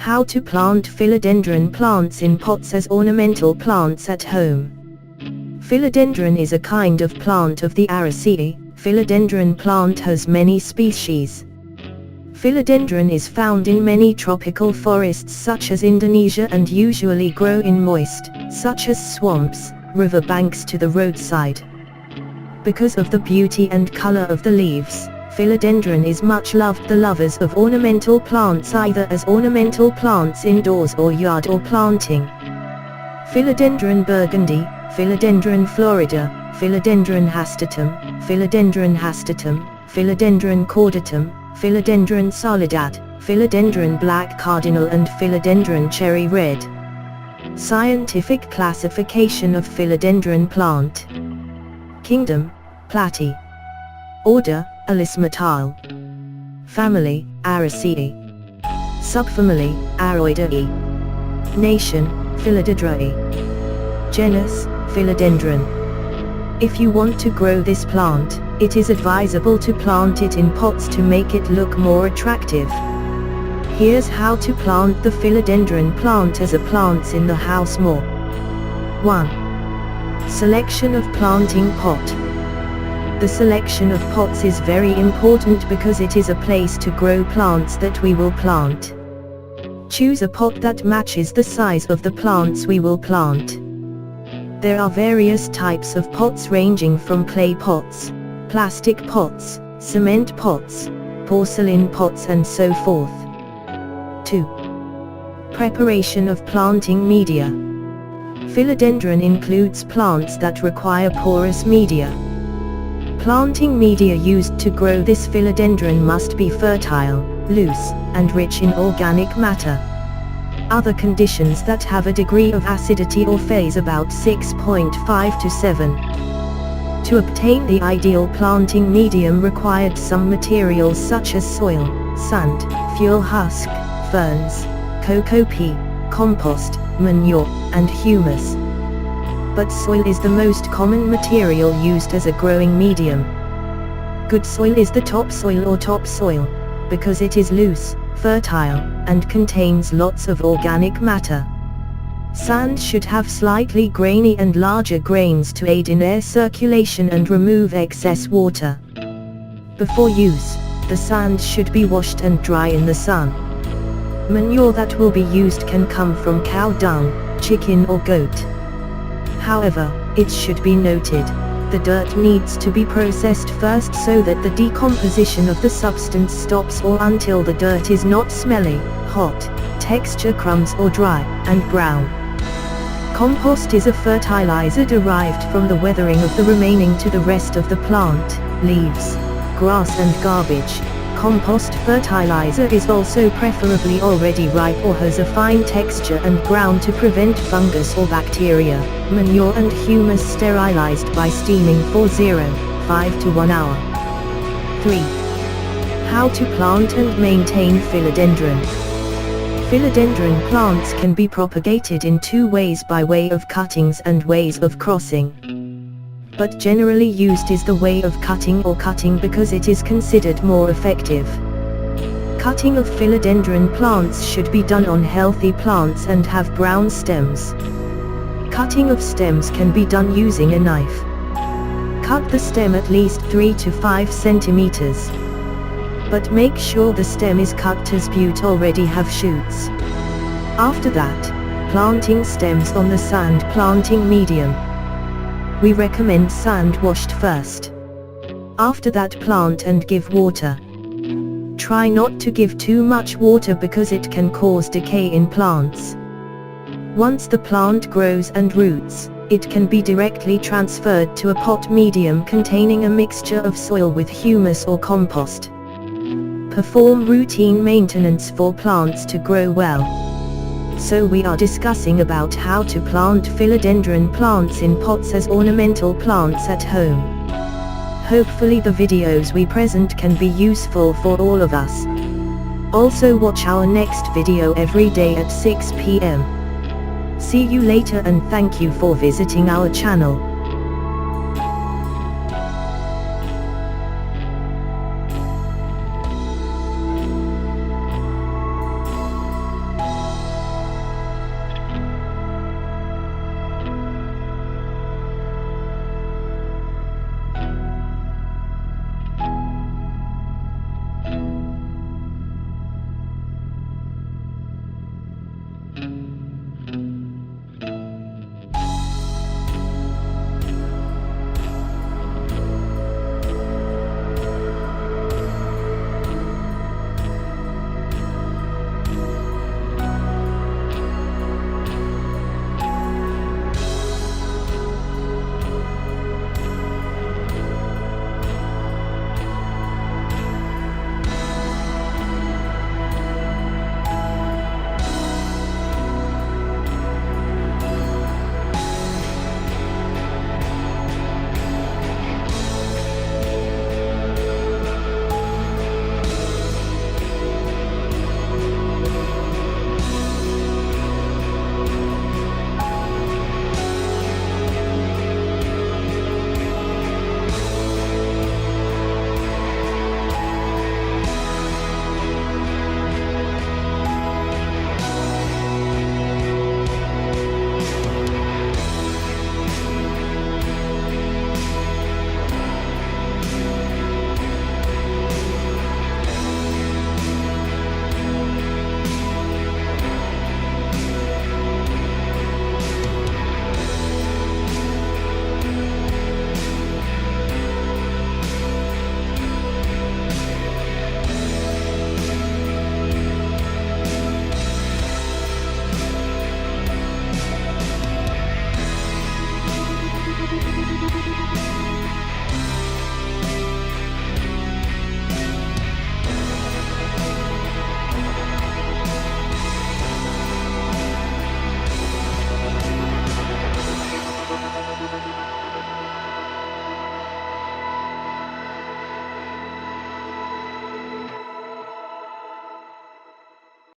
How to plant philodendron plants in pots as ornamental plants at home. Philodendron is a kind of plant of the Araceae. Philodendron plant has many species. Philodendron is found in many tropical forests such as Indonesia and usually grow in moist, such as swamps, river banks to the roadside. Because of the beauty and color of the leaves, philodendron is much loved by the lovers of ornamental plants, either as ornamental plants indoors or yard or planting. Philodendron burgundy, Philodendron florida, Philodendron hastatum, Philodendron hastatum, Philodendron caudatum, Philodendron soledad, Philodendron black cardinal and Philodendron cherry red. Scientific classification of philodendron plant. Kingdom, Platy. Order, Alismatile. Family, Araceae. Subfamily, Aroideae. Nation, Philodendron. Genus, Philodendron. If you want to grow this plant, it is advisable to plant it in pots to make it look more attractive. Here's how to plant the philodendron plant as a plants in the house more. 1. Selection of planting pot. The selection of pots is very important because it is a place to grow plants that we will plant. Choose a pot that matches the size of the plants we will plant. There are various types of pots ranging from clay pots, plastic pots, cement pots, porcelain pots and so forth. 2. Preparation of planting media. Philodendron includes plants that require porous media. Planting media used to grow this philodendron must be fertile, loose, and rich in organic matter. Other conditions that have a degree of acidity or phase about 6.5 to 7. To obtain the ideal planting medium required some materials such as soil, sand, fuel husk, ferns, cocoa pea, compost, manure, and humus. But soil is the most common material used as a growing medium. Good soil is the topsoil or topsoil, because it is loose, fertile, and contains lots of organic matter. Sand should have slightly grainy and larger grains to aid in air circulation and remove excess water. Before use, the sand should be washed and dry in the sun. Manure that will be used can come from cow dung, chicken or goat. However, it should be noted, the dirt needs to be processed first so that the decomposition of the substance stops or until the dirt is not smelly, hot, texture crumbs or dry, and brown. Compost is a fertilizer derived from the weathering of the remaining to the rest of the plant, leaves, grass and garbage. Compost fertilizer is also preferably already ripe or has a fine texture and ground to prevent fungus or bacteria. Manure and humus sterilized by steaming for 0.5 to 1 hour. 3. How to plant and maintain philodendron. Philodendron plants can be propagated in two ways, by way of cuttings and ways of crossing. But generally used is the way of cutting or cutting because it is considered more effective. Cutting of philodendron plants should be done on healthy plants and have brown stems. Cutting of stems can be done using a knife. Cut the stem at least 3 to 5 centimeters. But make sure the stem is cut as buds already have shoots. After that, planting stems on the sand planting medium. We recommend sand washed first. After that, plant and give water. Try not to give too much water because it can cause decay in plants. Once the plant grows and roots, it can be directly transferred to a pot medium containing a mixture of soil with humus or compost. Perform routine maintenance for plants to grow well. So we are discussing about how to plant philodendron plants in pots as ornamental plants at home. Hopefully the videos we present can be useful for all of us. Also watch our next video every day at 6 p.m. See you later and thank you for visiting our channel.